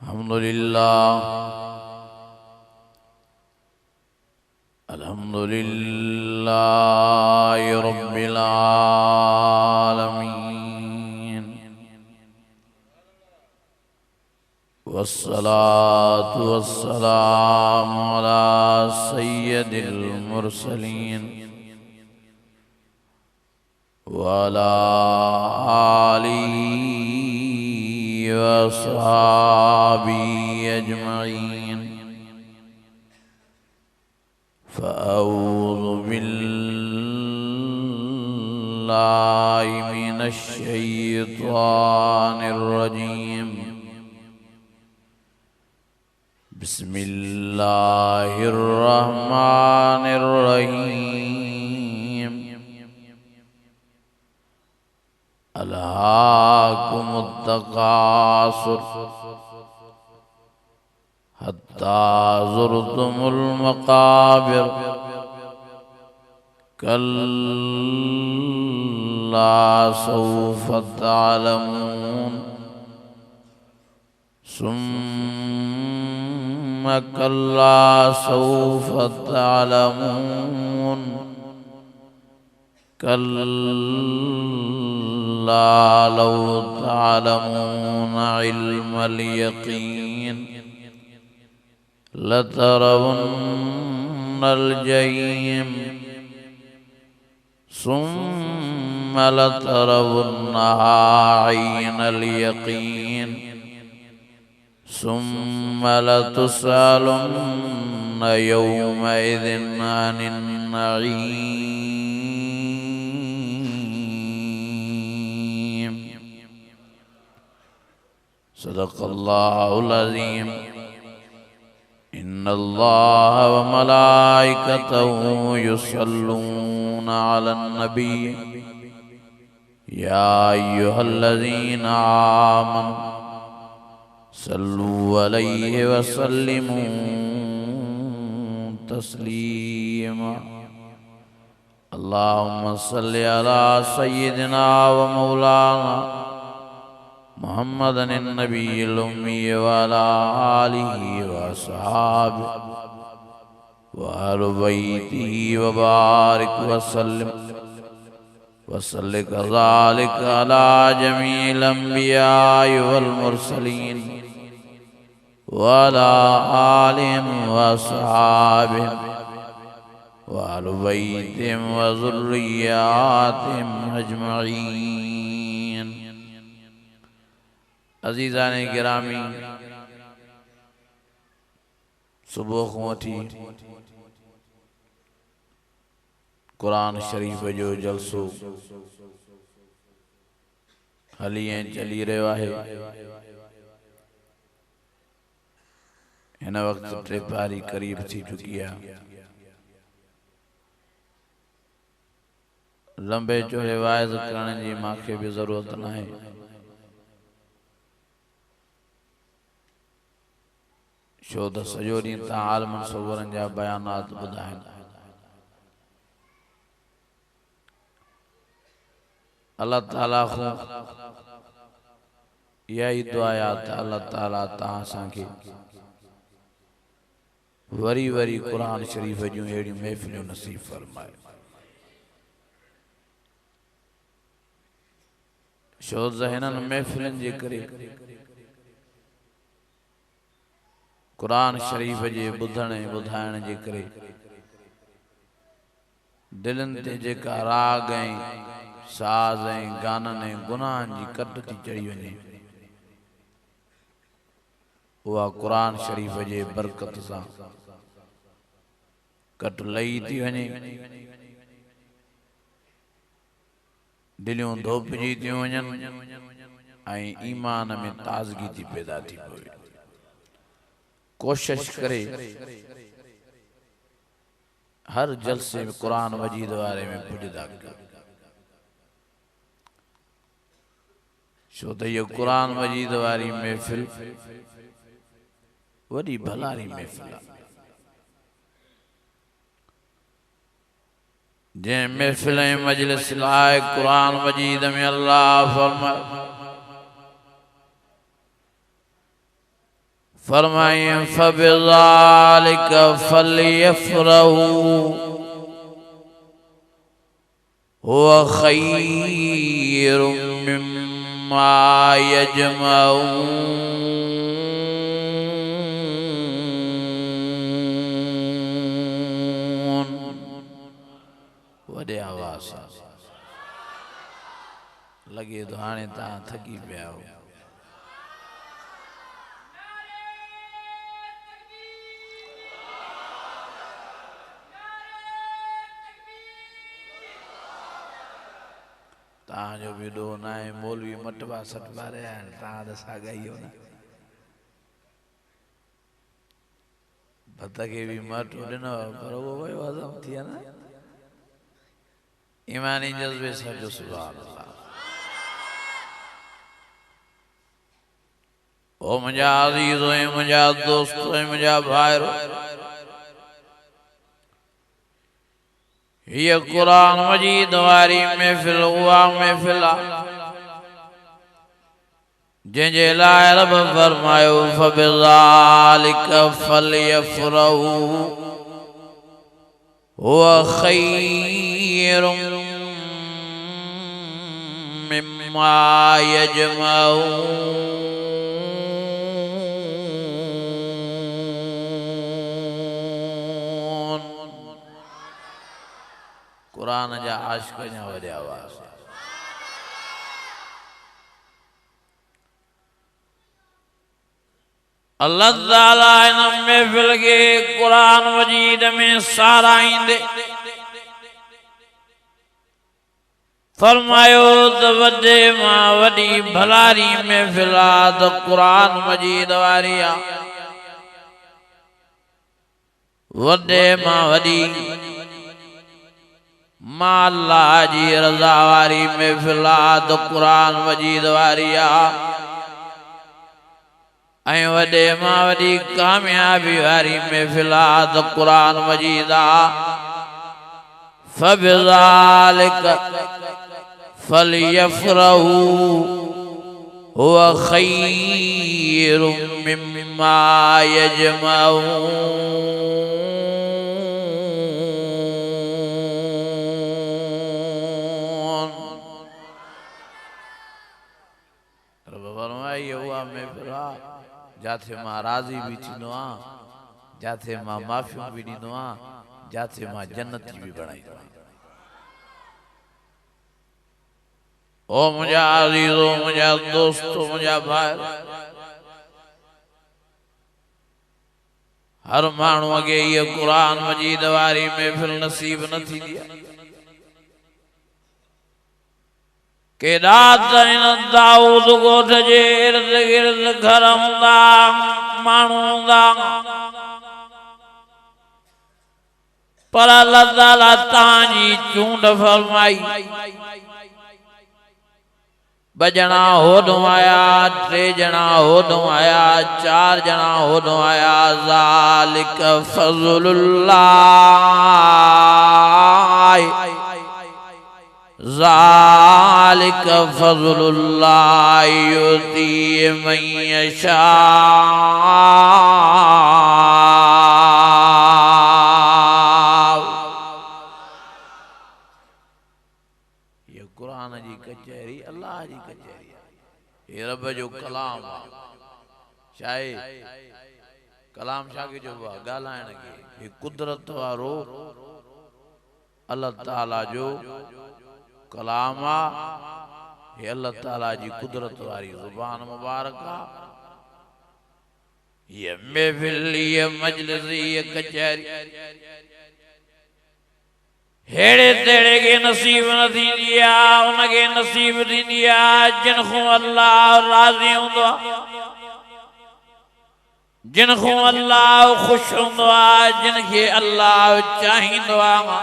अल्हम्दुलिल्लाह रब्बिल आलमीन वस्सलातु वस्सलामु अला सय्यदिल मुरसलीन व अला आलिहि व अस्हाबिहि अजमईन। फ़अऊज़ु बिल्लाहि मिनश शैतानिर रजीम। बिस्मिल्लाहिर रहमानिर रहीम। अल्हाकुमुत तकासुर हत्ता ज़ुरतुमुल मक़ाबिर। कल्ला सौफ़ तअलमून सुम्मा कल्ला सौफ़ तअलमून कल्ला लौ तअलमून इल्मल यक़ीन लतरवुन्नल जहीम सुम्मा लतरवुन्नहा ऐनल यक़ीन सुम्मा लतुसअलुन्न यौमइज़िन अनिन नईम। सदक़ल्लाहुल अज़ीम। इन्नल्लाह व मलाइकतहु युसल्लूना अलन नबी या अय्युहल्लज़ीना आमनु सल्लु अलैहि व सल्लिमू तस्लीमा। अल्लाहुम्मा सल्लि अला सय्यिदिना व मौलाना मुहम्मदन नबील उम्मी व अला आलिहि व अस्हाबिहि व अहलि बैतिहि व बारिक व सल्लिम व सल्लि कज़ालिका अला जमीइल अंबियाइ वल मुरसलीन व अला आलिहिम व अस्हाबिहिम व अहलि बैतिहिम व ज़ुर्रिय्यातिहिम अजमईन। अज़ीज़ाने गिरामी, सुबह को वठी कुरान शरीफ जो जलसो हली ऐं चली रहियो आहे। हिन वक़्तु टे पारी क़रीब थी चुकी आहे। लंबे चौड़े वाइज़ करण जी मूंखे बि ज़रूरत नाहे। छो त सॼो ॾींहुं तव्हां आलमनि सवरनि जा बयानात ॿुधाइनि। अल्लाह ताला खां इहा ई दुआ आहे त अल्लाह ताला तव्हां असांखे वरी वरी क़ुरान शरीफ़ जूं अहिड़ियूं महफ़िलियूं नसीब फरमाए। छो त हिननि महफ़िलनि जे करे कुरान शरीफ जे ॿुधण ऐं ॿुधाइण जे करे दिलनि ते जेका राग ऐं साज़ ऐं गाननि ऐं गुनाहनि जी कट थी चढ़ी वञे, उहा कुरान शरीफ जे बरकत सां कट लही थी वञे। दिलियूं धोपिजी थियूं वञनि ऐं ईमान में ताज़गी थी पैदा थी पवे। कोशिश करे हर जलसे में कुरान मजीद वारे में पुॼदा कयो। छो त इहो कुरान मजीद वारी महफ़िल वॾी भलारी महफ़िल आहे। जै महफिल मजलिस लाए कुरान मजीद में अल्लाह फरमाए फरमाए फबिज़ालिक फलयफ़रहू हुवा ख़ैरुम मिम्मा यजमऊन। वॾे आवाज़ सां लगे तो हाणे तव्हां थकी पिया हो। तव्हांजो बि ॾोह न आहे, मौलवी मटवा सटवा रहिया आहिनि, तव्हां त साॻा ई हो न। भत खे बि मट ॾिनो पर उहो वियो हज़म थिए न। ईमानी जज़्बे सां जो सुभान अल्लाह। ओ मुंहिंजा अज़ीज़ो ऐं मुंहिंजा दोस्तो ऐं मुंहिंजा भाइरो, ये कुरान मजीद वारी महफिल उहा महफिल जंहिंजे लाइ रब फरमायो फबिज़ालिक फलयफ़रहू हुवा ख़ैरुम मिम्मा यजमऊन। कुरान जा आशिक़ जा वॾे आवाज़। अल्लाह ताला इन महफिल के कुरान मजीद में साराईंदे फरमायो त वॾे मां वॾी भलारी महफिल आहे त कुरान मजीद वारी आहे। वॾे मां वॾी मां अल्लाह जी रज़ा वारी महफिल आहे त कुरान मजीद वारी आहे। ऐं वॾे मां वॾी कामयाबी वारी महफिल आहे त कुरान मजीद आहे। फबिज़ालिक फलयफ़रहू हुवा ख़ैरुम मिम्मा यजमऊन। रब फरमाए हुआ महफिल आहे जाथे मां राज़ी भी थींदो आहियां, जाथे मां माफ़ियूं भी ॾींदो आहियां, जाथे मां जन्नती भी बणाईंदो आहियां। ओ मुंहिंजा अज़ीज़ो, मुंहिंजा दोस्तो, मुंहिंजा भाई, हर माण्हू अॻे ये कुरान मजीद वारी महफिल नसीब न थींदी आहे। केॾा त हिन दाऊद ॻोठ जे इर्द गिर्द घर हूंदा, माण्हू हूंदा, पर अल्लाह ताला तव्हांजी चूंड फरमाई। ॿ ॼणा होॾों आया, 3 ॼणा होॾों आया, 4 ॼणा होॾों आया। ज़ालिक फज़लुल्लाह, ज़ालिक फज़लुल्लाह युती मन यशा। ये कुरान जी कचहरी अल्लाह जी कचहरी है। ये रब जो कलाम चाहे कलाम शाके जो गालायण के ये कुदरत वारो अल्लाह ताला जो कलाम ये अल्लाह ताला जी कुदरत वारी जुबान मुबारक। ये महफिल, ये मजलिस, ये कचहरी हेड़े तेड़े के नसीब न थींदी आहे, उनके नसीब थींदी आहे जिन खां अल्लाह राज़ी हूंदो आहे, जिन खां अल्लाह ख़ुश हूंदो आहे, जिन खे अल्लाह चाहींदो आहे।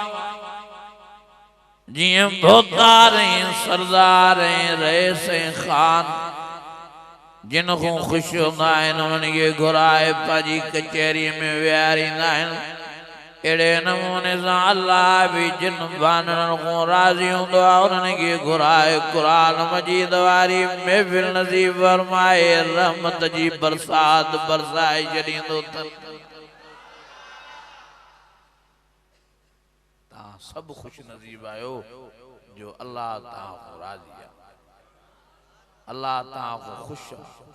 जियां भोतार ऐं सरदार ऐं रईस ऐं खान जिन खां ख़ुश हूंदा आहिनि, उन्हनि खे घुराए पंहिंजी कचहरी में विहारींदा आहिनि। एड़े नमूने से अल्लाह भी जिन बानन को राजी हुंदो उनके घुराए कुरान मजीद वारी महफिल नसीब फरमाए रहमत जी बरसात बरसाए छॾींदो अथनि। तव्हां सभु खुश नसीब आयो जो अल्लाह तव्हां को राजी आहे। अल्लाह तव्हां को खुश आहे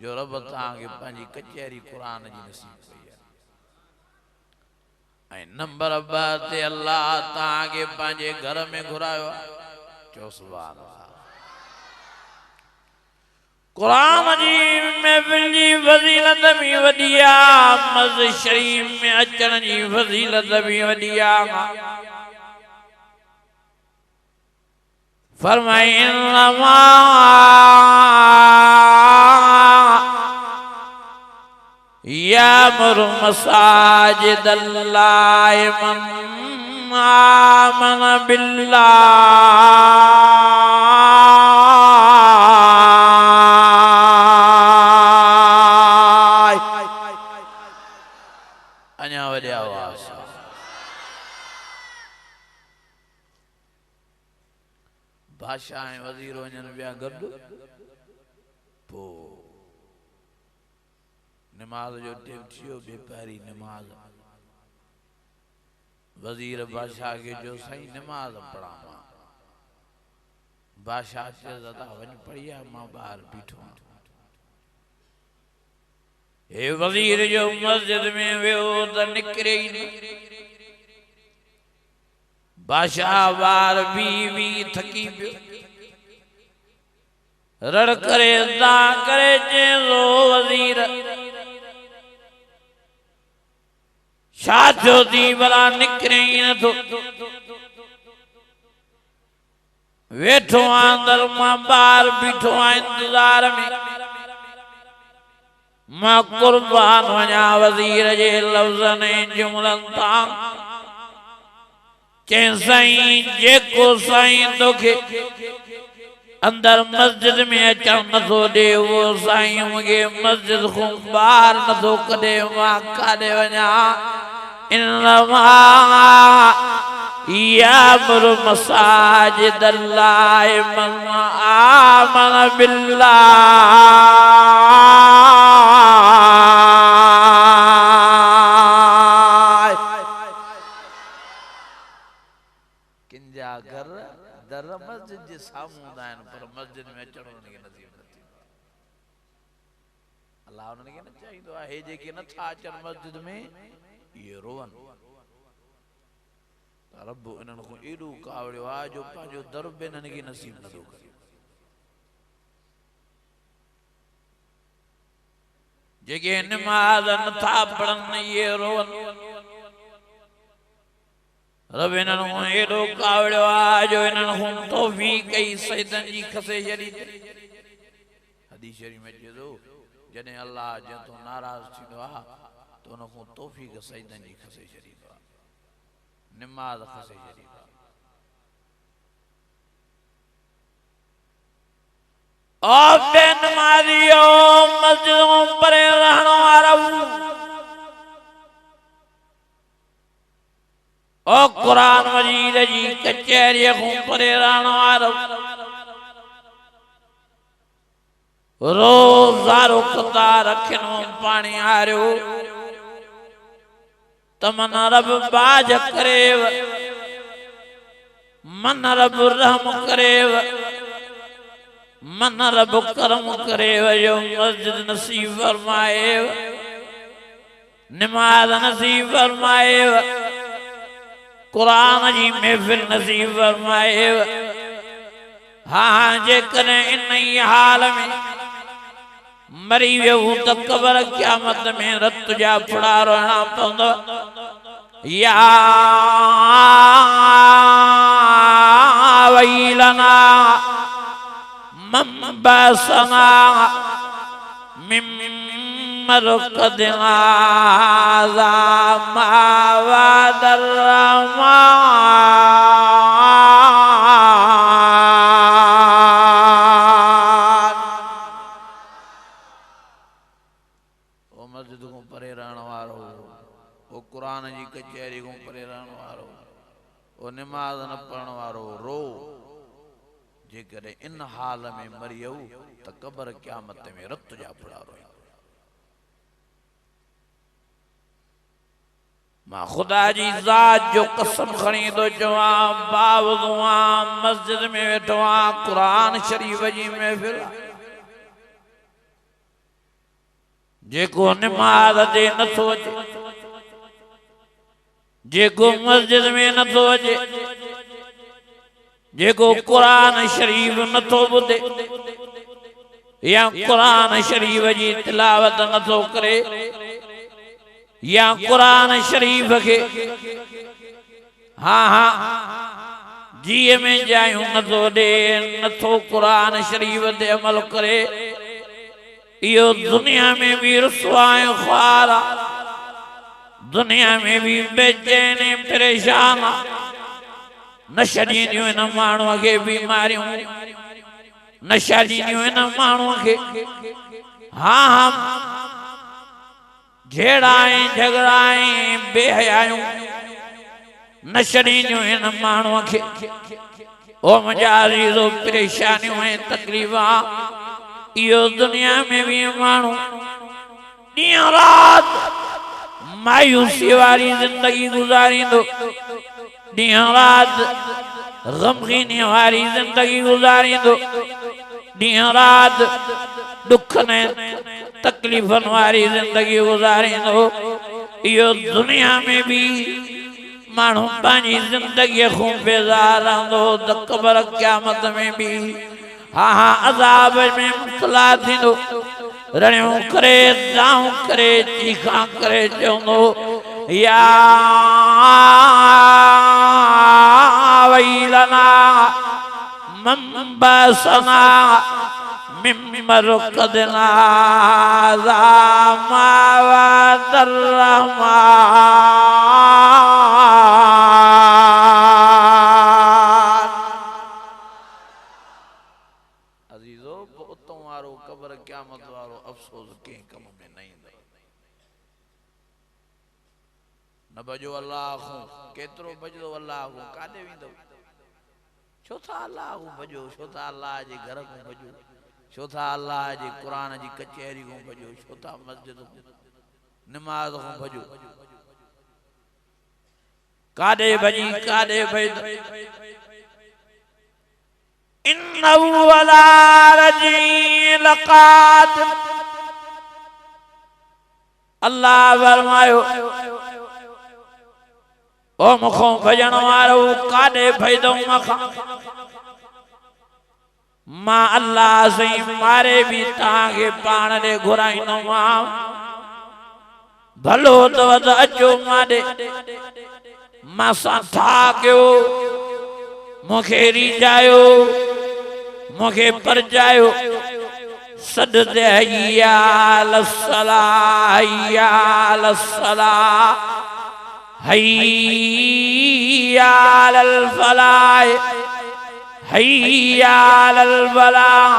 जो रब तव्हांखे पंहिंजी कचहरी कुरान जी नसीब कई आहे। नंबर 2 ते अल्लाह तव्हांखे पंहिंजे घर में घुरायो आहे। चओ सुभान अल्लाह। कुरान जी महफिल जी फज़ीलत भी वॾी आहे, मस्जिद शरीफ में अचण जी फज़ीलत भी वॾी आहे। फरमाइन्नमा यामुरु मसाजिदल्लाहि मन आमन बिल्लाह। अञा वॾी आवाज़ बादशाह ऐं वज़ीर वञनि पिया गॾु। पोइ नमाज जो टाइम थियो, बेपारी नमाज। वज़ीर बादशाह के जो साईं नमाज पढ़ा मां। बादशाह चयो दादा वञ पढ़ी आ, मां ॿाहिरि बीठो आहियां। हे वज़ीर जो मस्जिद में वियो त निकिरे ई न। बादशाह ॿाहिरि बी थकी पियो, रड़ करे दा करे चयो वज़ीर छा थियो थी भला निकिरे ई नथो। वेठो अंदर मां ॿाहिरि बीठो आहियां इंतज़ार में। मां कुर्बान वञा वज़ीर जे लफ़्ज़नि ऐं जुमलनि तां। चई साईं जेको साईं तोखे अंदर मस्जिद में अचण नथो ॾे उहो साईं मूंखे मस्जिद खां ॿाहिरि नथो कढे, मां काॾे वञा। इन्नमा यामुरु मसाजिदल्लाहि मन आमन बिल्लाह। किंजा घर दर मस्जिद जे साम्हूं हूंदा आहिनि पर मस्जिद में अचण उन्हनि खे नसीब न थींदो आहे। अल्लाह उन्हनि खे न चाहींदो आहे हे जेके नथा अचनि मस्जिद में इहे रोवनि। रब इन्हनि खां एॾो कावड़ियो आहे जो पंहिंजो दर बि इन्हनि खे नसीब नथो करे। जेके नमाज़ नथा पढ़नि इहे रोवनि। रब इन्हनि खां एॾो कावड़ियो आहे जो इन्हनि खां तौफ़ीक़ कई सजदनि जी खसे छॾी। हदीस शरीफ़ में चए थो जॾहिं अल्लाह जंहिं तो नाराज़ थींदो आहे त उन खां तौफ़ीक़ सजदनि जी खसे छॾींदो आहे, नमाज़ खसे छॾींदो आहे। ओ बेनमाज़ियो मस्जिदों परे रहण वारो, ओ कुरान मजीद जी कचहरीअ खां परे रहण वारो, रोज़ारो क़ज़ा रखिनो पाणी हारियो तमन रब बाज करेव, मन रब रहम करेव, मन रब करम करेव जो मस्जिद नसीब फरमाएव, नमाज नसीब फरमाएव, कुरान जी महफिल नसीब फरमाएव। हाँ जेकॾहिं इन ही हाल में मरी वियो त क़ब्र क़यामत में रत जा फुड़ा रहना पवंदो। या वैलना मम्बसना मिम मरकदना ज़ा मा वदर्रहमान। ओ मस्जिद को परे रहण वारो वो कुरान जी कचहरी को परे रहण वारो वो नमाज न पढ़ण वारो रो जेकर इन हाल में मरियो त कब्र क़यामत में रत जा पड़ा रो मां खुदा जी ज़ात जो कसम खणी तो चवा बावदुआ मस्जिद में वेठो आ कुरान शरीफ जी महफिल जेको नमाज दे नथो अचे जेको मस्जिद में नथो अचे जेको कुरान शरीफ नथो ॿुधे या कुरान शरीफ जी तिलावत नथो करे या कुरान शरीफ के हाँ हाँ जीअ में जायूं नथो ॾे नथो कुरान शरीफ ते अमल करे इहो दुनिया में भी रुसवा ऐं ख्वार आ दुनिया में भी बेचैन ऐं परेशान आ नशा ॾींदियूं इन माण्हूअ खे बीमारियूं नशा ॾींदियूं इन माण्हूअ खे हाँ हाँ झेड़ा ऐं झगड़ा ऐं बेहयायूं नशा ॾींदियूं इन माण्हूअ खे ओ मुंहिंजा अज़ीज़ो परेशानियूं ऐं तकलीफ़ा इहो दुनिया में भी माण्हू ॾींहुं राति मायूसी वारी जिंदगी गुज़ारींदो ॾींहुं राति ग़मगीनी वारी जिंदगी गुज़ारींदो ॾींहुं राति दुख ने तकलीफ़न वारी जिंदगी गुज़ारींदो इहो दुनिया में भी माण्हू पंहिंजी ज़िंदगीअ खां बेज़ार रहंदो त क़ब्र क़यामत में भी हाँ हाँ अज़ाब में मुब्तला थींदो रड़ियूं करे दाऊं करे चीखा करे चवंदो या वैलना मम बसना मिम मरकदना ज़ा मा वअदर रहमान अजीजो उतों वारो कब्र क़यामत वारो अफसोस के कम में नहीं न बजो अल्लाह को केतरो बजो अल्लाह को कादे विंदो छो था अल्लाह को बजो छो था अल्लाह जे घर को बजो छो था अल्लाह जे कुरान जी कचहरी को बजो छो था मस्जिद को नमाज को बजो कादे बजी कादे बैद इन्नहु अला रजी लक़ादिर अल्लाह फरमायो ओ मुखों भजण वारो कादे भैदो मखा मां अल्लाह से मारे भी ताके पाण दे घुराइनो मां भलो तो अचो माडे मां सा था कयो मुखे रिजायो मुखे परजायो सद दे हैया लसलाह हैया लसलाह हैया लल फलाह हैया लल फलाह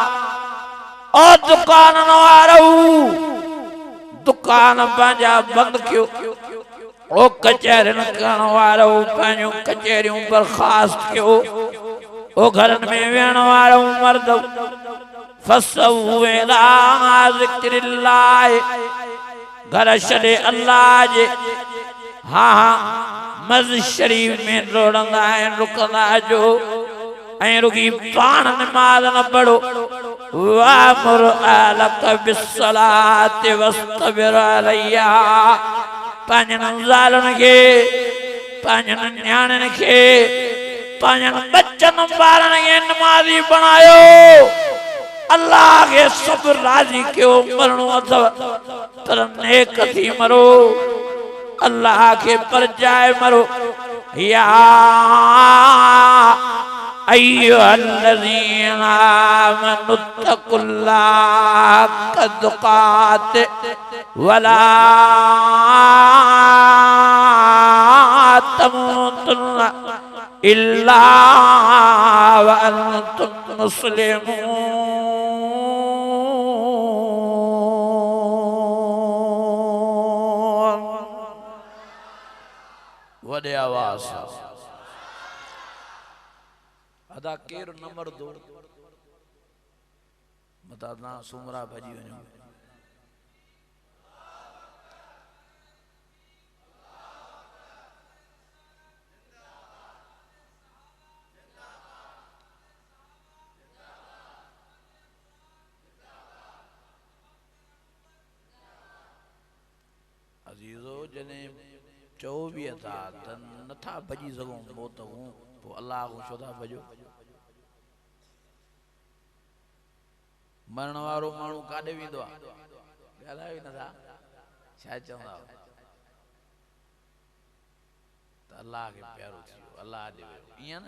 ओ दुकान वारो दुकान पंहिंजा बंद कयो ओ कचहरिन करण वारो पंहिंजूं कचहरियूं बर्खास्त कयो ओ घरन में वेहण वारो मर्द फसऊ इला ज़िक्रिल्लाह घर छॾे अल्लाह जे हाँ हाँ मस्जिद शरीफ में दौड़ंदा आहिनि रुकंदा जो ऐं रुकी पाण नमाज़ न पढ़ो वामुर अहलक बिस्सलाति वस्तबिर अलैहा पंहिंजनि ज़ालुनि खे पंहिंजनि न्याणियुनि खे पंहिंजनि बच्चनि ॿारनि खे नमाज़ी बणायो अल्लाह के सब्र राज़ी कयो मरणो अथव पर नेक थी मरो अल्लाह के परजाए मरो या अय्युहल्लज़ीना आमनुत्तकुल्लाह हक़्क़ तुक़ातिह वला तमूतुन्ना इल्ला व अंतुम मुस्लिमून वडे आवाज अदा केर नंबर 2 मता ना सुमरा भजी वञो अजीजो जने 24 था नथा भजी सघूं मौत हूं तो अल्लाह को छोदा भजो मरण वारो माण्हू काॾे वेंदो आहे ॻाल्हायो नथा छा चवंदा त अल्लाह खे प्यारो थियो अल्लाह ॾे वियो ईअं न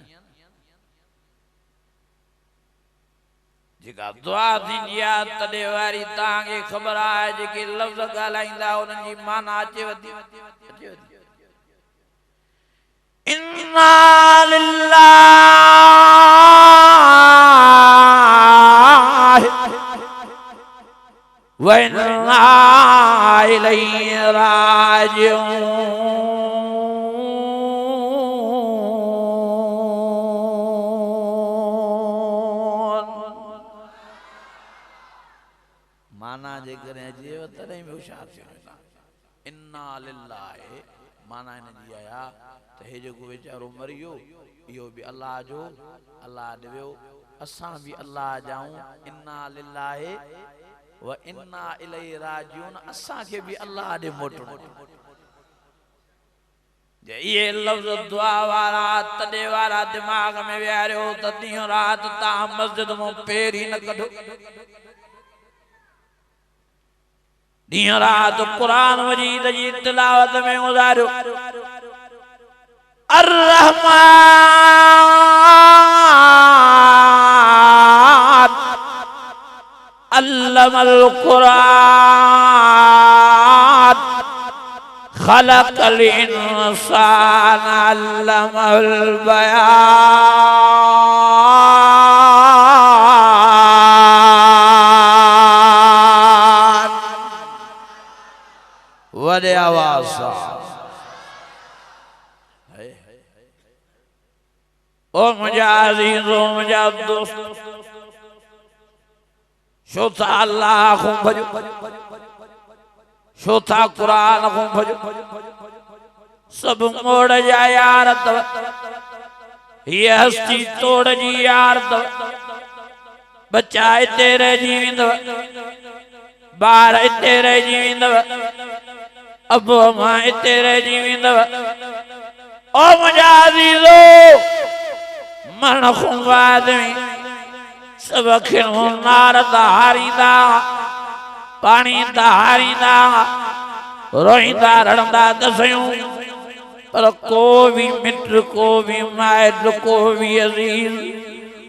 जेका दुआ थींदी आहे तॾहिं वारी तव्हांखे ख़बर आहे जेके लफ़्ज़ ॻाल्हाईंदा उन्हनि जी माना अचेव थी इन्ना लिल्लाहि व इन्ना इलैहि राजिऊन माना जे करे अचेव तॾहिं बि होशियार थियो इन्ना लिल्लाहि माना इन जी आया त हे जेको वीचारो मरी वियो इहो बि अल्लाह जो अल्लाह ॾे वियो असां बि अल्लाह जाऊं इन्ना लिल्लाहि व इन्ना इलैहि राजिऊन असां खे बि अल्लाह ॾे मोटणो जे ये लफ्ज़ दुआ वारा तॾे वारा दिमाग़ में विहारियो त ॾींहुं राति तव्हां मस्जिद मां पेर ई न कढो ॾींहुं राति क़ुरान मजीद जी तिलावत में गुज़ारियो अर्रहमान अल्लमल क़ुरान खलक़ल इंसान अल्लमल बयान वडे आवाज ओ मुझा अजीजो मुझा दोस्त शो था अल्लाह को भजो शो था कुरान को भजो सब मोड़ जा यार तव ये हस्ती तोड़ जी यार तव बचाए तेरे जीविंदव बार तेरे जीविंदव अब माए तेरे जीविंदव ओ मुझा अजीजो मरण को बाद में सब खिणो नार हारींदा पानी हारींदा रोईंदा रड़ंदा दसयूं पर को भी मित्र को भी माइट को भी अजीज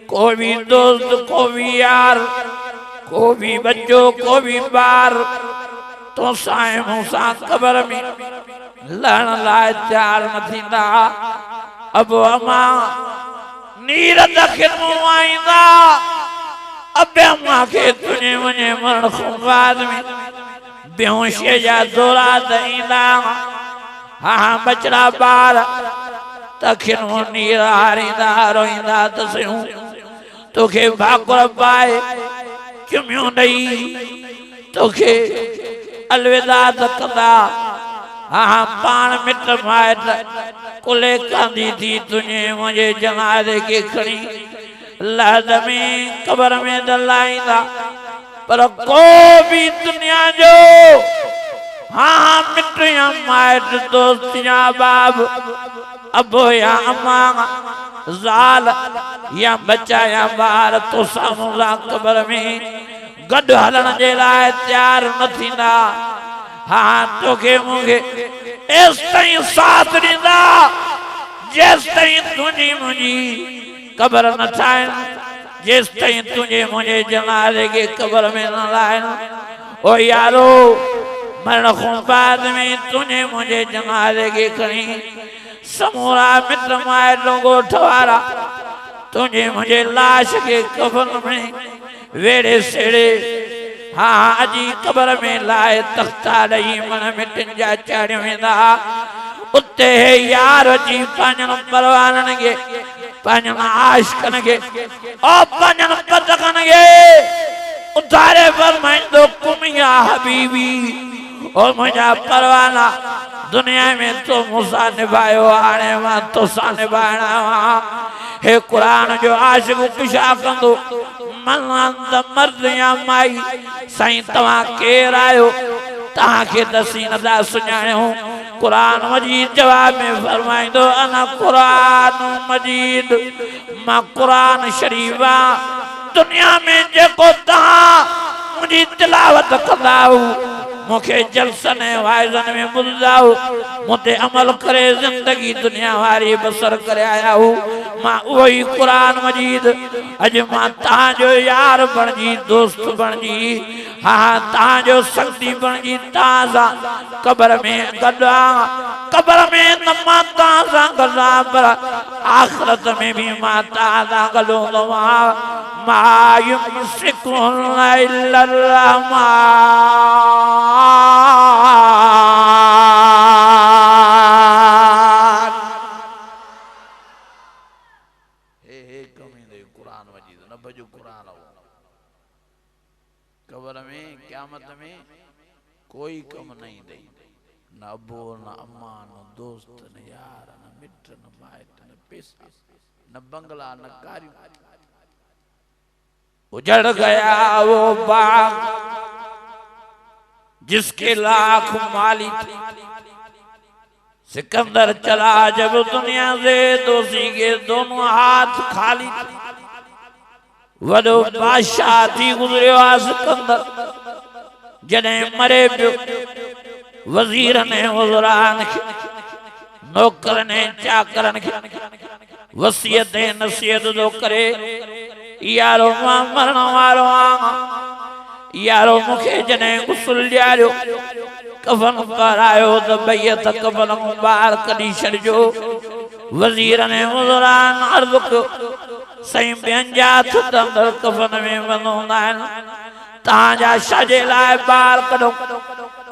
को भी दोस्त को भी यार को भी बच्चो को भी बार तो साए मूसा कबर में लहण लाए तैयार न थींदा अब अमा नीर दखिणो आईंदा अब अमा के तुझे मुझे मरण को बाद में बेहोशी जा दौरा दईंदा हाँ बचड़ा बार दखिणो नीर हारींदा रोईंदा दसयूं तोखे भाकुर पाए चुमियूं ॾई तोखे अलविदा कंदा हाँ पान मिट माइट कुले कांदी थी तुझे मुझे जनाज़े के खड़ी लहद में कबर में दलाईंदा पर को भी दुनिया जो हाँ मिट या माइट दोस्त या बाब अबो या अम्मा ज़ाल या बच्चा या बार तो सामूला कबर में गड हलन जे लाए तैयार न थींदा हाँ तोखे मूंखे एस ताईं साथ ॾींदा जेस ताईं तुझी मुझी कबर न ठाहिनि जेस ताईं तुझे मुझे जनाज़े के कबर में न लाहिनि ओ यारो मरण को बाद में तुझे मुझे जनाज़े के खणी समूरा मित्र माइट गोठवारा तुझे मुझे लाश के कफन में वेड़े सेड़े हाँ अजी कबर में लाए तख्ता ॾई मन मिटन जा चाढ़ियो वेंदा उत्ते है यार जी पांजन परवानन के पांजन आशिकन के और पांजन पतकन के उतारे फरमाइंदो कुम या हबीबी और मुझा परवाना दुनिया में तो मूसा निभायो आने मां तो सा निभाना हे कुरान जो आशिक पिशा कंदो मन अंत मर्द या माई साईं तवा केर आयो तहां के दसी नदा सुञाणो कुरान मजीद जवाब में फरमाइंदो अना कुरान मजीद मां कुरान शरीफा दुनिया में जेको तहां मुझी तिलावत कंदाओ मुखे जलसन वाइजन में बुलदाओ मुते अमल करे जिंदगी दुनिया वारी बसर करे आया हूँ मां वही कुरान मजीद अज मां ताजो यार बनजी दोस्त बनजी हाँ ताजो संगती बनजी ताजा कब्र में गदा कब्र में नमा ताजा गदा पर आखिरत में भी मां ताजा गलो मायुम सिकुन कब्र में क़यामत में कोई कम नहीं दे न अबो न अम्मा न दोस्त न यार न मित्र न माइट न पैसा न बंगला न कारी उजड़ गया वो बाग जिसके लाख माली थे सिकंदर चला जब दुनिया से दोषी के दोनों हाथ खाली थे वडो बादशाह थी गुजरियो आ सिकंदर जने मरे पियो वजीर ने वज़रान के नौकर ने चाकरन के वसीयत नसीहत दो करे यारो मां मरण वारो यारो मुखे जने गुस्ल ॾियारियो कफन करायो त बैयत कफन बाहर कढी छॾिजो वज़ीर ने वज़रान अर्ज़ कयो सही ॿियनि जा हथ त अंदर कफन में वञो हूंदा आहिनि तव्हांजा छाजे लाइ ॿार कढो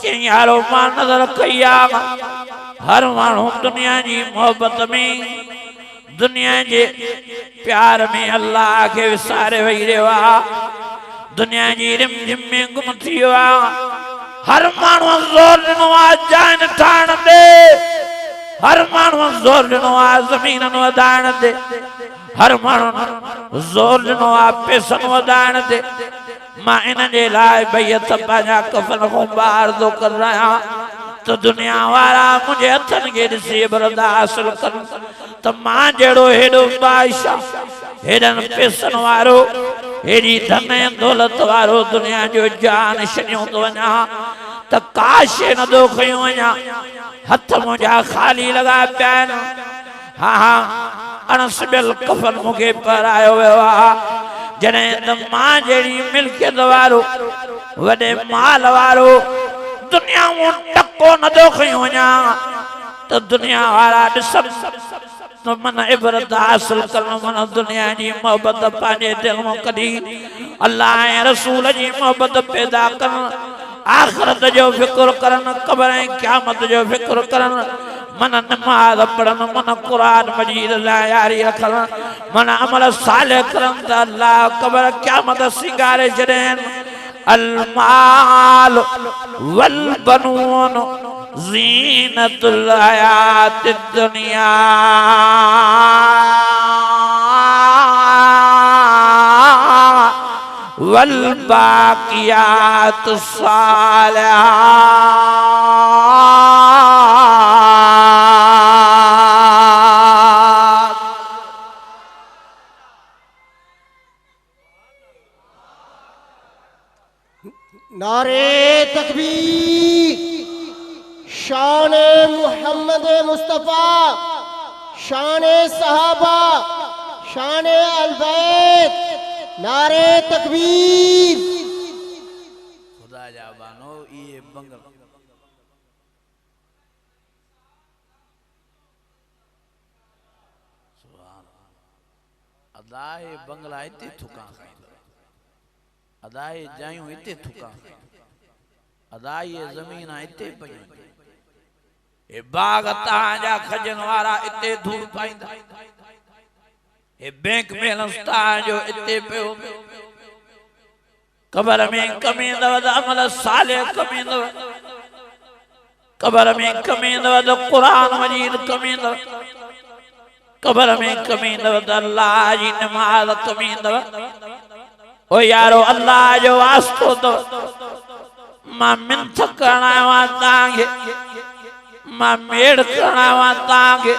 चई यारो मां नज़र कई आहे हर माण्हू दुनिया जी मोहबत में दुनिया जे प्यार में अल्लाह के विसारे वही रहियो आहे दुनिया जी रिम झिम में गुम थी वियो आहे हर माण्हू ज़ोर ॾिनो आहे जान ठाहिण ते हर माण्हू ज़ोर ॾिनो आहे ज़मीन वधाइण ते हर माण्हू ज़ोर ॾिनो आहे पैसनि वधाइण ते मां इन जे लाइ बैयत पंहिंजा कफन खां ॿाहिरि थो करे रहियां तो दुनिया वारा मुझे हथन के ॾिसी इबरत हासिल कनि त मां जहिड़ो हेॾो बादशाह हेॾनि पैसनि वारो हेॾी धन ऐं दौलत वारो दुनिया जो जान छॾियो थो वञा त का शइ नथो खयूं वञा हथ मुंहिंजा ख़ाली लॻा पिया आहिनि हा हा अणसिबियल कफन मूंखे पारायो वियो आहे जॾहिं त मां जहिड़ी मिल्कियत वारो वॾे माल वारो दुनिया में टको नथो खयूं वञा त दुनिया वारा ॾिसनि तो मन इबरत हासिल करण मन दुनिया जी मोहब्बत पंहिंजे दिल में कढी अल्लाह ऐं रसूल जी मोहब्बत पैदा करण आखिरत जो फिक्र करन कब्र ऐं क़यामत जो फिक्र करन मन नमाज पढ़न मन कुरान मजीद ला यारी रखन मन अमल साले करन त अल्लाह कब्र क़यामत सिंगारे छॾनि अलमाल वल बनून ज़ीनतुल हयातिद दुनिया वल बाकियातुस सालिहात नारे तकबीर शान मुहम्मद मुस्तफ़ा शान सहाबा शान अल बैत नारे तकबीर खुदा जा बानो ये बंगल सुभान अदाए बंगला इते थुका अदाए जायूं इते थुका अदाए जमीन इते पयूं ए बाग ताजा खजन वारा इते धूल पाइंदा ए बैंक बैलेंस ताजो इते पे कबर में कमी दव अमल साले कमी दव कबर में कमी दव कुरान मजीद कमी दव कबर में कमी दव अल्लाह जी नमाज कमी दव ओ यारो अल्लाह जो वास्तो दव मां मिन्थ करणावा तांगे मां मेड़ करणावा तांगे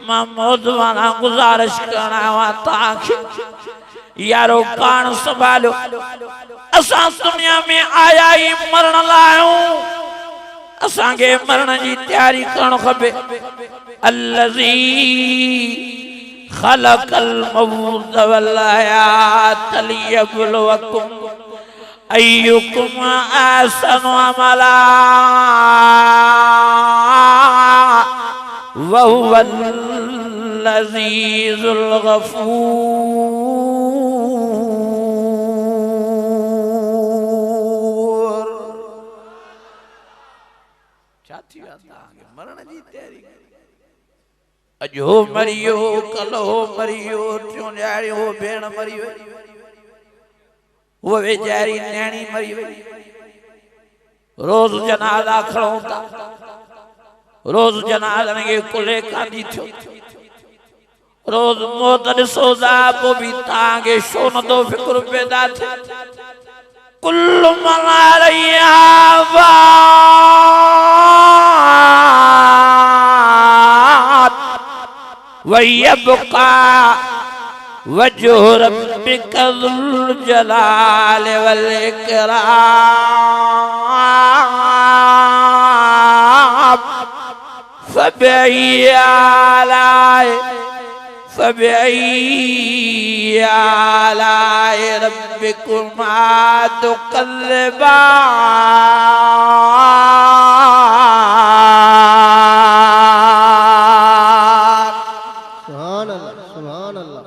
मां मौजवाना गुजारिश करणावा तांगे यारो कान संभालो असा दुनिया में आया ही मरण लायूं असा के मरण की तैयारी करण खबे अल्लज़ी खलकल मौत वल हयात लियब्लुवकुम अय्युकुम अहसनु अमला व हुवल अज़ीज़ुल गफूर। चाची मरण जी तैयारी अजो मरियो कलो मरियो त्यों न्याणियो भेण मरी वई वो बेचारी नैणी मरी वई रोज जनाजा खड़ो था रोज जनाजन के कुले कांदी थियो रोज मौत ॾिसो था पोइ बि तव्हांखे छो नथो फिक्र पैदा थिए कुल्लु मन अलैहा फ़ान वयब्का वजहु रब्बिका ज़ुल जलाल वल इकराम फबिअय्यि आलाइ रब्बिकुमा तुकज़्ज़िबान। सुभान अल्लाह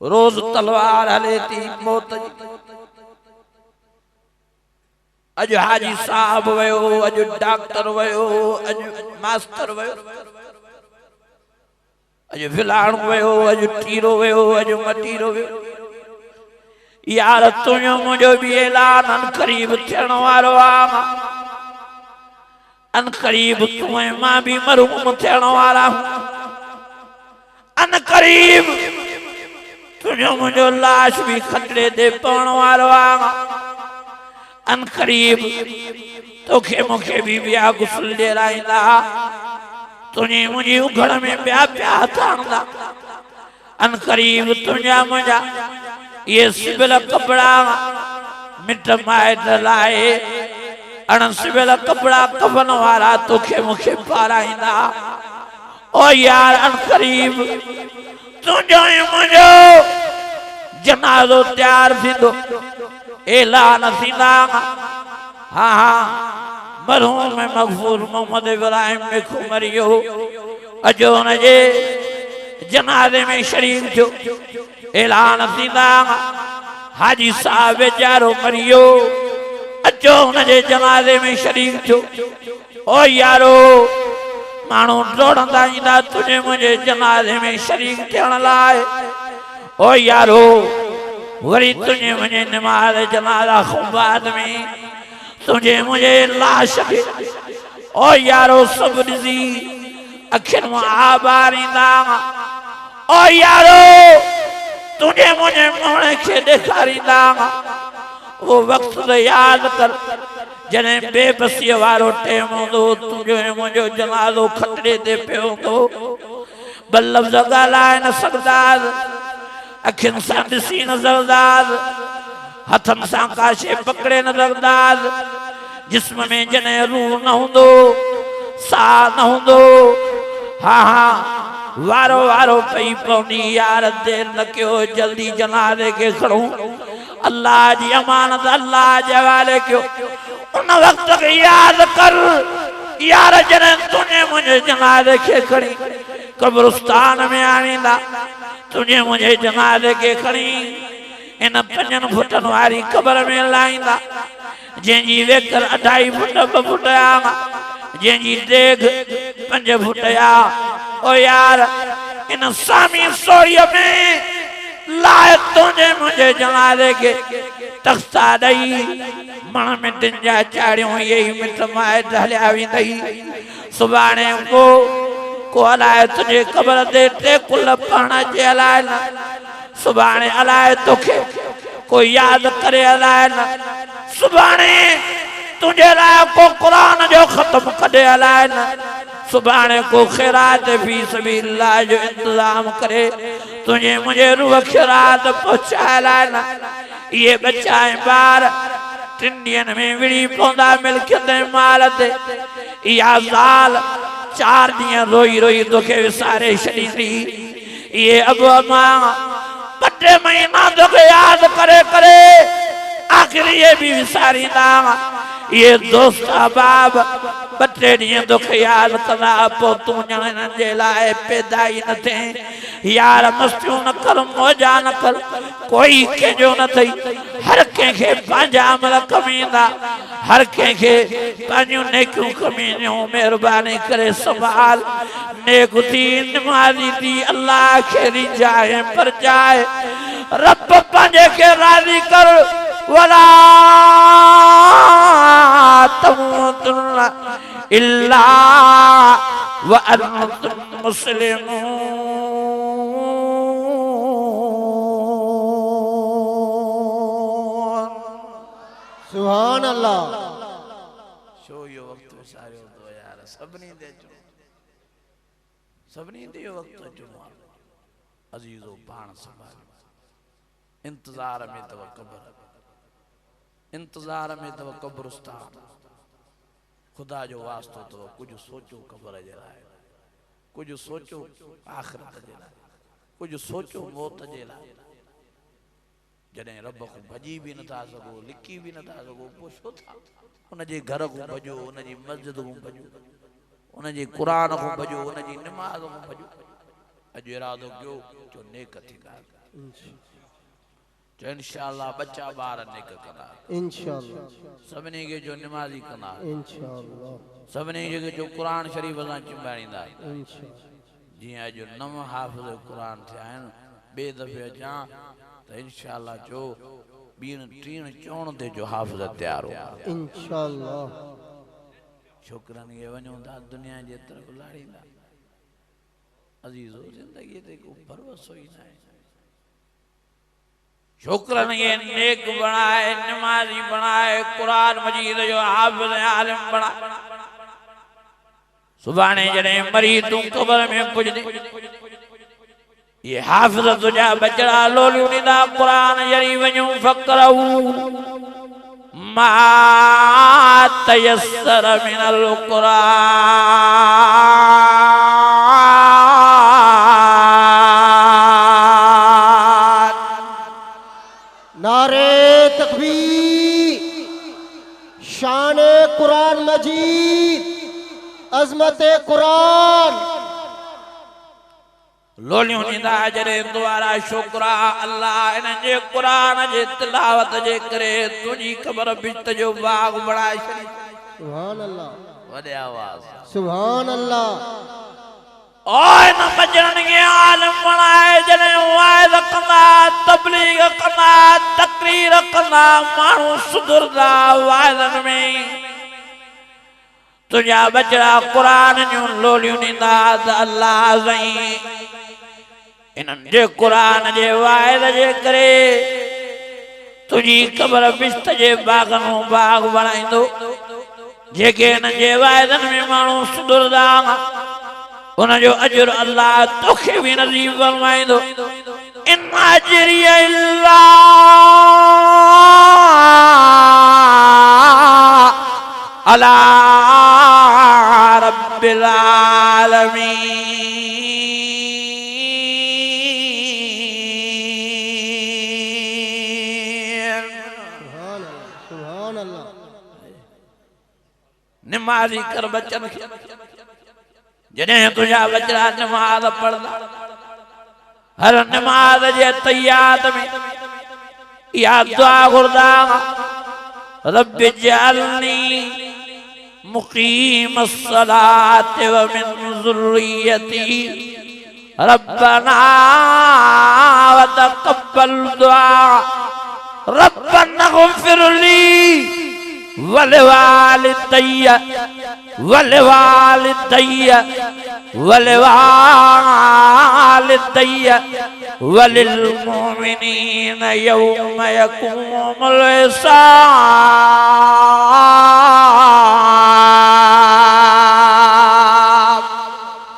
रोज तलवार हले थी मौत जी अज हाजी साहब वयो अज डॉक्टर वयो अज मास्टर वयो अज फिलाण वयो अज टीरो वयो अज मटीरो वयो यार तुझो मुझो भी ऐलान अन करीब थियण वारो आ अन करीब तू मां भी मरूम थियण वारा अन करीब तुझो मुझो लाश भी खतरे दे पवण वारो आ अन करीब तोखे मुखे भी बिया गुस्ल ॾेराईंदा तुझी मुझी उघड़ में बिया प्या थाणदा अन करीब तुझा मुझा ये सिबिल कपड़ा मिट माइट लाए अण सिबिल कपड़ा कफन वारा तोखे मुखे पाराईंदा ओ यार अन करीब तुझो मुझो जनाज़ो तैयार थींदो ऐलान थींदा हाँ हाँ मरहूम मगफूर मोहम्मद इब्राहिम मिखो मरियो अजो उनजे जनाज़े में शरीक थियो ऐलान थींदा हाजी साहब वेचारो मरियो अजो उनजे जनाज़े में शरीक थियो ओ यारो माण्हू दौड़ंदा ईंदा तुझे मुझे जनाज़े में शरीक थियण लाइ ओ यारो वरी तुझे मुझे नमाज जनाजा खां बाद में तुझे मुझे लाश के ओ यारो सब ॾिसी अखियुनि मां आबार ईंदा ओ यारो तुझे मुझे मुंहं खे ॾेखारींदा वो वक्त तो याद कर जने बेबसीअ वारो टेम हूंदो तुझो मुझो जनाज़ो खतरे ते पियो हूंदो ॿ लफ़्ज़ ॻाल्हाए न सघंदास अखियुनि सां ॾिसी न सघंदास हथनि सां का शइ पकड़े न सघंदास जिस्म में जने रूह न हूंदो साह न हूंदो हाँ हाँ वारो वारो पई पवंदी यार देर न कयो जल्दी जनाज़े के खणो अल्लाह जी अमानत अल्लाह जे हवाले कयो उन वक्त के याद कर यार जने तुझे मुझे जनाज़े के खणी कब्रिस्तान में आणींदा तुझे मुझे जनाज़े के खणी इन 5 फुटन वारी कब्र में लाईंदा जंहिंजी वेकर 2.5 फुट 2 फुट आ जंहिंजी देग 5 फुट आ ओ यार इन सामी सोड़ीअ में लाए तुझे मुझे जनाले के तख्ता दई मण में तिंजा चाड़ियों यही मिट माए ढलिया वेंदई सुभाणे को अलाए तुझे कब्र दे टे कुल पाण जे अलाए न सुभाणे अलाए तोखे कोई याद करे अलाए न सुभाणे तुझे लाए को कुरान जो खत्म कदे अलाए न सुभाणे को खैरात फी सबीलिल्लाह जो इंतजाम करे तुझे मुझे रूह खैरात पहुंचाए लाए न ये बच्चा है बार 3 ॾींहनि में विड़ी पौंदा मिल्कियत माल ते या ज़ाल 4 ॾींहं रोई रोई तोखे विसारे छॾींदी ये अब मां 2 महीना तोखे याद करे करे आखिर ये भी विसारींदा ये दोस्त अहबाब 2 ॾींहं तोखे याद कंदा पोइ तूं ॼण हिननि जे लाइ पैदा ई न थिए यार मस्तियूं न कर मौजा न कर कोई कंहिंजो न अथई हर कंहिंखे पंहिंजा अमल कमु ईंदा हर कंहिंखे पंहिंजूं नेकियूं कमु ईंदियूं महिरबानी करे संभाल नेक थी निमाज़ी थी अल्लाह खे रिझाए पर जाए रब पंहिंजे खे राज़ी कर वला तमूतुन इल्ला व अंतुम मुस्लिमून सुभान अल्लाह शो यो वक्त विसारियो तो यार सबनी दे यो वक्त जुमा अजीजो पाण संभाल इंतजार में तव कब्र इंतजार में तव कब्रिस्तान खुदा जो वास्तो तो कुछ सोचो कब्र जे लाए कुछ सोचो आखिरत जे लाए कुछ सोचो मौत जे लाए जॾहिं रब को भजी भी नथा सघो लिकी भी नथा सघो पोइ छो था उन जे घर को भजो उन जी मस्जिद को भजो उन जे क़ुरान को भजो उन जी नमाज को भजो अॼु इरादो कयो जो नेक थी ॻाल्हि जो इंशाअल्लाह बच्चा ॿार नेक कंदा इंशाअल्लाह सभिनी खे जो नमाज़ी कंदा इंशाअल्लाह सभिनी खे जो क़ुरान शरीफ़ सां चिंबाड़ींदा इंशाअल्लाह जीअं अॼु 9 हाफ़िज़ क़ुरान थिया आहिनि ॿिए दफ़े अचां त इंशाअल्लाह जो 2-3 चवण ते जो हाफ़िज़ तैयार हो इंशाअल्लाह छोकरनि खे वञूं था दुनिया जे तरफ़ लाड़ींदा अज़ीज़ो ज़िंदगी ते को भरोसो ई न आहे छोकरनि खे नेक बणाए नमाज़ी बणाए क़ुरान मजीद जो हाफ़िज़ आलिम बणाए सुभाणे जॾहिं मरी तूं क़ब्र में पुॼंदी ये हाफिज़ तुझा बचड़ा लोलियूं ॾींदा क़ुरान जरी वञूं फ़क़रऊ मा तयस्सर मिनल क़ुरान नारे तकबीर शान कुरान मजीद अज़मत कुरान लोलियों नींदा जरे द्वारा शुक्रा अल्लाह इन्हनि जे क़ुरान जे तिलावत जे करे तुझी ख़बर बित जो बाग बणाए छॾी सुभान अल्लाह वॾे आवाज़ सुभान अल्लाह ओए न बजरनि खे आलिम बणाए जॾहिं वाइज़ कंदा तबलीग कंदा तकरीर कंदा माण्हू सुधरदा वाइज़नि में तुझा बचड़ा क़ुरान जूं लोलियूं ॾींदा त अल्लाह साईं इन्हनि जे क़ुरान जे वाइद जे करे तुझी ख़बर बिस्त जे बागनो बाग बणाईंदो जेके इन्हनि जे वाइदनि में माण्हू सुधरदा उन जो अजर अल्लाह तोखे भी नसीब फरमाईंदो इन अजरिय इल्ला अला रब्बिल आलमीन सुभान अल्लाह नमाज़ी कर बच्चन खे जॾहिं तुझा बचड़ा नमाज़ पढ़दा हर नमाज़ जे तैयात में या दुआ घुरदा रब्बि जअलनी मुकीम अस्सलात व मिन ज़ुर्रियती रब्बना व तक़ब्बल दुआ रब्बना इग़फ़िर ली वलिवालिदैय वलिलमुमिनीन यौम यक़ूमुल हिसाब।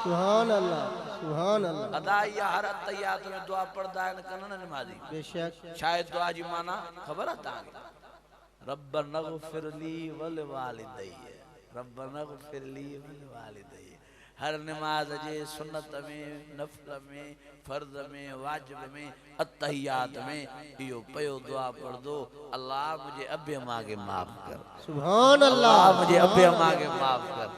सुभान अल्लाह, सुभान अल्लाह। अदाइया हर तैयात में दुआ पढ़दा है न कनन नमाजी बेशक शायद दुआ जी माना खबर है तांगे रब्बना इग़फ़िर ली वलिवालिदैय रब्बना इग़फ़िर ली वलिवालिदैय। हर नमाज जे सुन्नत में नफल में फर्ज में वाजिब में अत्तहियात में यो पयो दुआ पढ़ दो अल्लाह मुझे अब्बे माँ के माफ कर सुभान अल्लाह, अल्लाह मुझे अब्बे माँ के माफ कर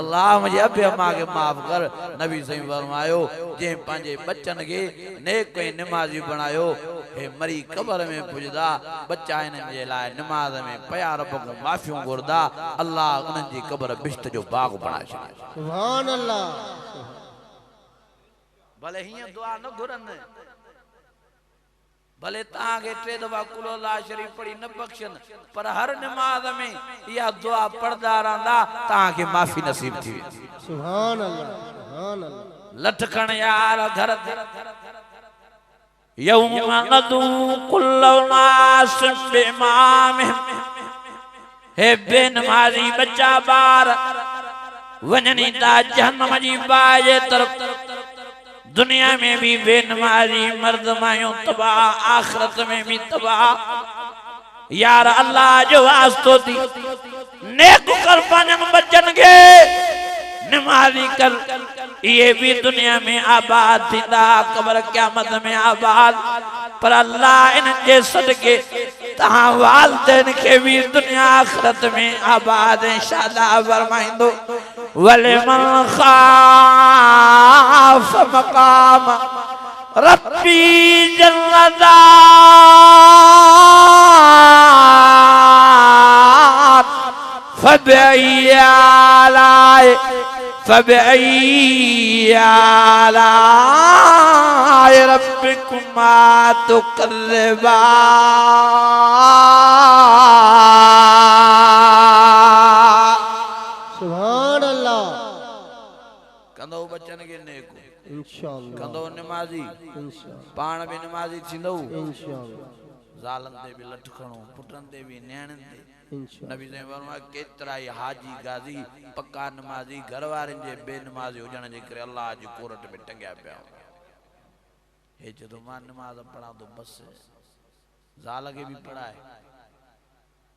अल्लाह मुझे अब्बे माँ के माफ कर। नबी सही फरमायो जे पंहिंजे बच्चन के नेक कोई नमाजी बनायो हे मरी कब्र में पुजदा बच्चा इन्हनि जे लाइ नमाज में पया रब को माफियूं घुरदा अल्लाह उन्हनि जी कब्र बिश्त जो बाग बणाए छॾे। सुभान अल्लाह। भले हीअं दुआ न घुरनि भले तव्हांखे 3 दफ़ा कुल अल्लाह शरीफ पढ़ी न बख़्शनि पर हर नमाज में इहा दुआ पढ़दा रहंदा तव्हांखे माफ़ी नसीब थी वेंदी। सुभान अल्लाह, सुभान अल्लाह। लठ खण यार घर यौम नदू कुल्लु नास बिइमामिहिम। हे बेनमाज़ी बच्चा बार वञनि था जहन्नम जी बाहि जे तरफ़। दुनिया में भी बेनमाज़ी मर्द मायूं तबाह आखिरत में भी तबाह। यार अल्लाह जो वास्तो थी नेक कर पंहिंजनि बच्चन के नमाज़ी कर ये भी दुनिया में आबाद थींदा कब्र क़यामत में आबाद। पर अल्लाह इन जे सदके तहां वालिदैन के भी दुनिया आखिरत में आबाद इंशाअल्लाह फरमाइंदो। वलिमन खाफ मकाम रब्बी जन्नतान फबिअय्यि आलाइ रब्बिकुमा तुकज़्ज़िबान। सुभान अल्लाह। कंदो बच्चन के नेक इंशाअल्लाह, कंदो नमाजी इंशाअल्लाह, पाण भी नमाजी थींदो इंशाअल्लाह, ज़ालन ते भी लठ खणो पुटन ते भी न्याणन ते। इंशाअल्लाह। नबी साईं फरमाया केतिरा ई हाजी गाज़ी पक्का नमाज़ी घर वारनि जे बेनमाज़ी हुजण जे करे अल्लाह जी कोरट में टंगिया पिया हे जदों मां नमाज़ पढ़ा तो बस ज़ाल के भी पढ़ाए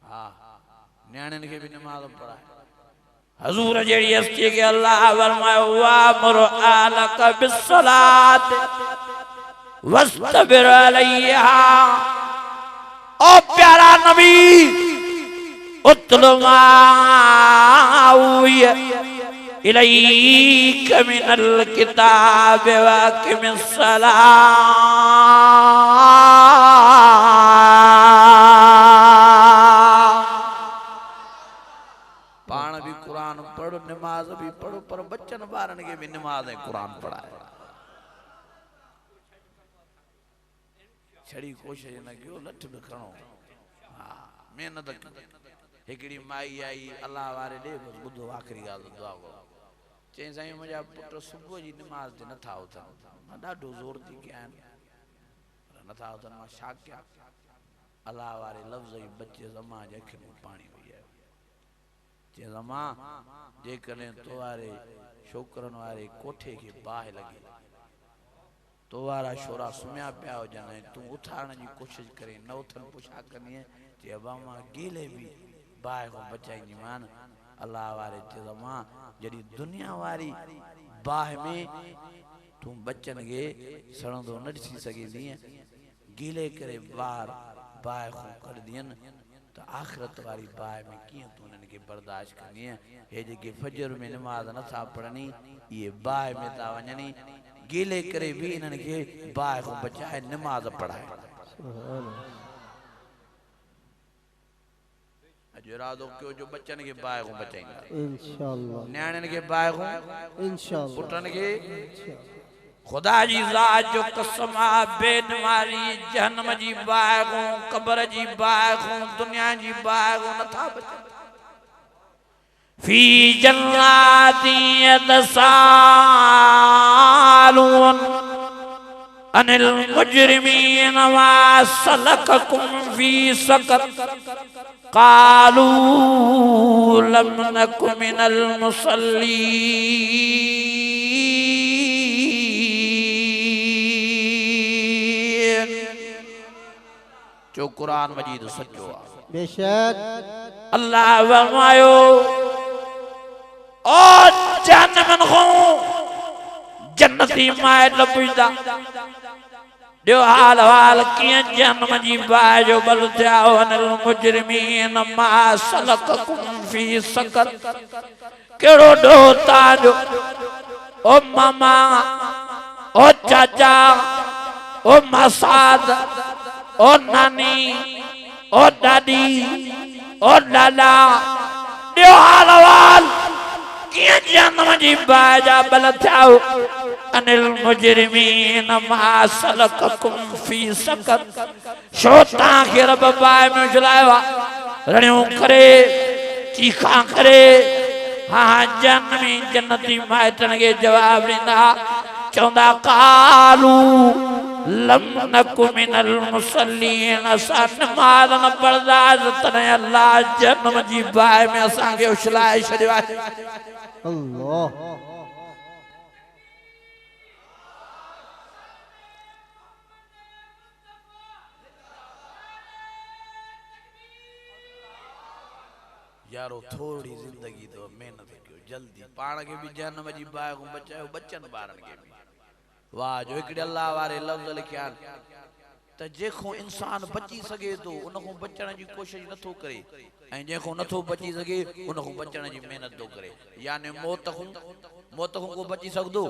हा न्याणनि के भी नमाज़ पढ़ाए। हजूर जेड़ी हस्ती के अल्लाह फरमायो वामुर आलक बिस्सलात वस्तबिर अलैहा। ओ प्यारा नबी उतलु मा उहिय इलैक मिनल किताब व अक़िमिस सलात। पाण भी कुरान पढ़ो नमाज भी पढ़ो पर बच्चन बारन के भी नमाज ऐं कुरान पढ़ाए। छड़ी कोशिश न कयो लठ न खणो हा मेहनत हिकड़ी माई आई अल्लाह वारे ॾे बस ॿुधो आख़िरी ॻाल्हि दुआ करो चई साईं मुंहिंजा पुट सुबुह जी नमाज ते नथा उथनि मां ॾाढो ज़ोर थी कयां पर नथा उथनि मां छा कयां। अल्लाह वारे लफ़्ज़ ई बचे ज़मा जे अखियुनि में पाणी वई आहे चई ज़मा जेकॾहिं तो वारे छोकिरनि वारे कोठे खे बाहि लॻी तो वारा छोरा सुम्हिया पिया हुजनि ऐं तूं उथारण जी कोशिशि करे न उथनि पोइ छा कंदीअं चई अबा मां गीले बि बाहि खां बचाईंदीमान। अल्लाह वारे चयो मां जॾहिं दुनिया वारी बाहि में तूं बच्चनि खे सड़ंदो न ॾिसी सघंदीअं गीले करे ॿार बाहि खां कढंदियन त आख़िरत वारी बाहि में कीअं तूं उन्हनि खे बर्दाश्त कंदीअं। हे जेके फजर में नमाज़ नथा पढ़नि इहे बाहि में था वञनि गीले करे भी इन्हनि खे बाहि खां बचाए नमाज़ पढ़ाए। अजो इरादो कयो जो बच्चन के बाय को बचाईंदा इंशाअल्लाह न्याणन के बाय को इंशाअल्लाह पुटन के खुदा जी ज़ात जो कसम आ बेनवारी जहन्नम जी बाय को कब्र जी बाय को दुनिया जी बाय को नथा बचा फी जन्नाति यतसालून अनिल मुजरिमीन मा सलककुम फी सकर कालू लम नकु मिनल मुसल्लीन। जो कुरान मजीद सच्चो आ बेशक अल्लाह फरमायो ओ जहन्नमन को जन्नती माए लपुजदा दियो हाल हाल किए जन्म जी बाय जो बल जाओ अनिल मुजरिमीन मा सलककुम फी सकर केड़ो डोता जो ओ मामा ओ चाचा ओ मसाद ओ नानी ओ दादी ओ दादा दियो हाल हाल किए जन्म जी बाय जा बल जाओ अनिल मुजरिमीन मा सलककुम फी सकर शोता के रब बाय में जुलावा रण्यों करे चीखा करे हाँ जन्मी जन्नती मायटन के जवाब ॾींदा चौंदा कालू लम नकु मिनल मुसल्लीन असां नमाज़ न पढ़दा तने अल्लाह जन्म जी बाय में असां के उछलाए छॾियो आहे। अल्लाह यारो थोड़ी जिंदगी तो मेहनत कयो जल्दी पाण के भी जन्म जी बाय को बचायो बच्चन बारन के भी वाह जो एकड़े अल्लाह वारे लफ्ज लिखिया त जेको इंसान बची सके तो उनको बचण जी कोशिश नथो करे ऐं जेको नथो बची सके उनको बचण जी मेहनत तो करे यानी मौत को बची सकदो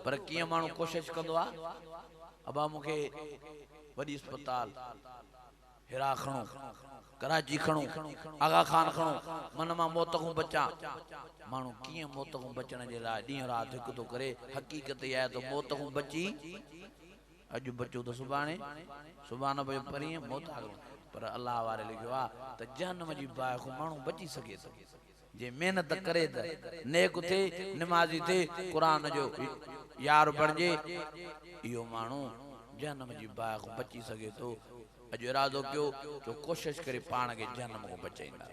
पर किए मानू कोशिश कंदो आ अबा मुखे वडी अस्पताल हिरा खणो कराची खणो आगा खान खणो मन मां मौत को बचा मानू किए मौत को बचण जे लाइ ॾींहुं राति हिकु थो करे हकीकत इहा आहे त मौत को बची अॼु बचो त सुभाणे सुभाणे भई परीं मौत आ पर अल्लाह वारे लिखियो आहे त जहन्नम जी बाहि खां माण्हू बची सघे थो जे मेहनत करे त नेक थे निमाज़ी थे क़ुरान जो यार बणिजे इहो माण्हू जहन्नम जी बाहि खां बची सघे थो। अॼु इरादो कयो जो कोशिश करे पाण खे जहन्नम खां बचाईंदा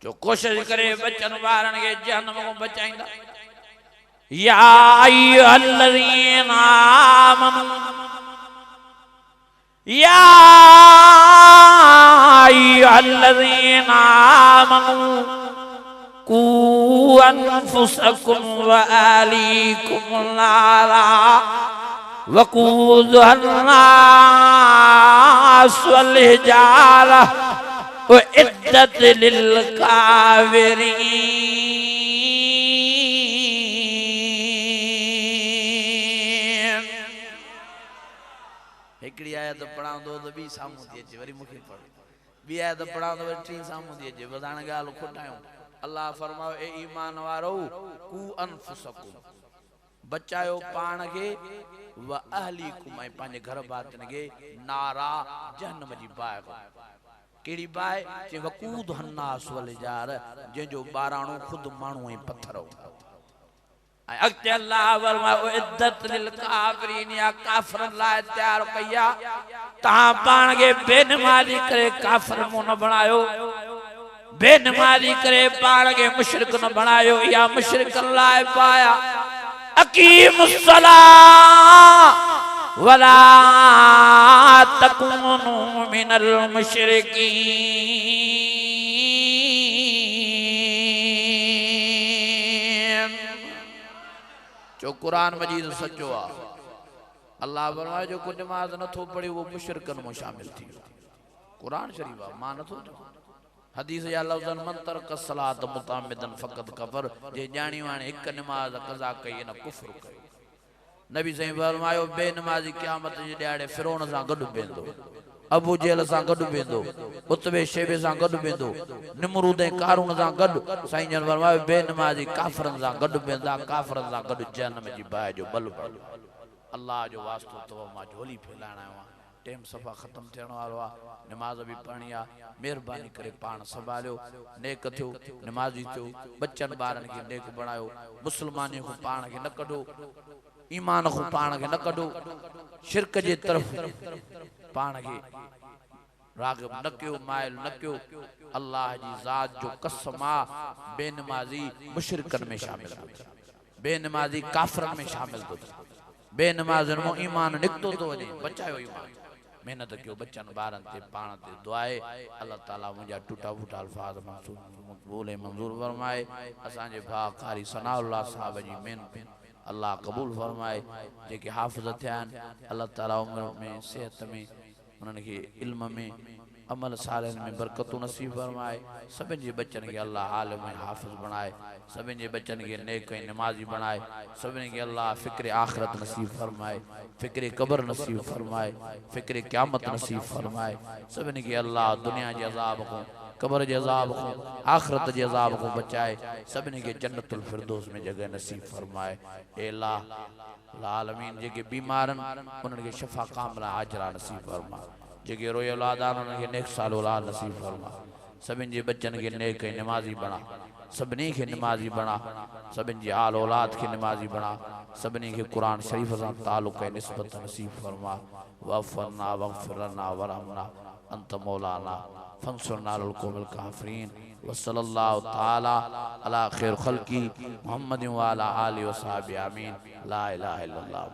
जो कोशिश करे बचन वारन के जहन्नम को बचाईंदा। या अय्युहल्लज़ीना आमनू या अय्युहल्लज़ीना आमनू कू अनफुसकुम व अहलीकुम नारा वक़ूदुहन नास वल हिजारा उइद्दत लिल काफिरीन। हिकड़ी आयत पढ़ांदो त बी सामू थी अचे वरी मूंखे पढ़ बी आयत पढ़ांदो वरी टी सामू थी अचे वधाण ॻाल्हि खोटायूं। अल्लाह फरमायो ए ईमान वारो कू अनफुसकुम बचायो पाण खे व अहलीकुम ऐं पंहिंजे घर बातन के नारा जहन्नम जी बाहि को केड़ी बाहि जे वक़ूद हन्नास वल जार जंहिंजो बाराणो खुद माण्हू ऐं पत्थर हो ऐं अॻिते अल्लाह फरमायो इद्दत लिल काफिरीन या काफिरन लाइ तयार कया तहां पाण खे बेनमाज़ी करे काफिर मुंह न बणायो बेनमाज़ी करे पाण खे मुशरिक न बणायो या मुशरिकन लाइ पाया अकीमुस्सलाह वला तकुनू मिनल मुशरिकीन। जो कुरान मजीद सच्चो आ अल्लाह फरमाए जो को नमाज नथो पढ़े वो मुशरिकन में शामिल थी कुरान शरीफ आ मां नथो हदीस या लफ्ज़न मन तरक सलात मुतामिदन फकत कफर जे जानी वाणे एक नमाज कज़ा कई न कुफ्र कयो। नबी सही फरमायो बेनमाज़ी क़यामत जे ॾियारे फिरौन सां गॾु वेंदो अबू जेल सां गॾु वेंदो, उतबे शेबे सां गॾु वेंदो, निमरूद ऐं कारून सां गॾु, साईं जन फरमायो बेनमाज़ी काफ़िरनि सां गॾु वेंदा, काफ़िरनि सां गॾु जहन्नम जी बाहि जो बल पड़ो। अल्लाह जो वास्तो तो मां झोली फैलाइण आयो आहियां। टाइम सफ़ा ख़त्म थियण वारो आहे, नमाज़ भी पढ़णी आहे। महिरबानी करे पाण संभालियो, नेक थियो, नमाज़ी थियो, बच्चन ॿारनि खे नेक बणायो, मुस्लमानी को पाण खे न कढो, ईमान को पाण खे न कढो, शिरक जे तरफ़ पाण खे राग़िब न कयो, माइल न कयो। अल्लाह जी ज़ात जो कसम आहे, बेनमाज़ी मुशरिकन में शामिल थो थिए, बेनमाज़ी काफ़िरन में शामिल थो थिए, बेनमाज़न में ईमान निकतो थो वञे। बचायो ईमान, मेहनत कयो बच्चन ॿारनि ते, पाण ते दुआए। अल्लाह ताला मुंहिंजा टूटा फूटा अल्फाज मक़बूल ऐं मंज़ूर फरमाए। असांजे भाउ कारी सनाउल्लाह साहब जी महिनत अल्लाह क़बूल फरमाए। जेके हाफ़िज़ थिया आहिनि, अल्लाह ताला उम्र में, सेहत में, उन्हनि खे इल्म में, अमल सालनि में बरकतूं नसीब फरमाए। सभिनि जे बच्चनि खे अल्लाह आलिम ऐं हाफ़िज़ बणाए, सभिनि जे बच्चनि खे नेक ऐं नमाज़ी बणाए, सभिनि खे अल्लाह फ़िक्र आख़िरत नसीब फरमाए, फ़िक्र क़ब्र नसीब फरमाए, फ़िक्र क़यामत नसीब फरमाए। सभिनि खे अल्लाह दुनिया जे अज़ाब को, क़ब्र जे अज़ाब को, आख़िरत जे अज़ाब को बचाए। सभिनि खे जन्नतुल फिरदौस में जगह नसीब फरमाए। ए अल्लाह आलमीन, जेके बीमार आहिनि उन्हनि खे शफ़ा कामिला आजरा नसीब फरमा, जेके रोए औलाद आहिनि उन्हनि खे नेक साल औलाद नसीब फरमा। सभिनि जे बच्चनि खे नेक ऐं नमाज़ी बणा, सभिनी खे नमाज़ी बणा, सभिनि जी आल औलाद खे नमाज़ी बणा, सभिनी खे क़ुरान शरीफ़ सां ताल्लुक़ ऐं निस्बत नसीब फरमा। वफ़रना वग़फ़िर लना वरहमना अंत मौलाना फंसुरना अलल क़ौमिल काफ़िरीन। वसल्लल्लाहु ताला अला खैर ख़ल्क़ी मुहम्मद व अला आलिहि व सहाबिहि आमीन। ला इलाहा इल्लल्लाह।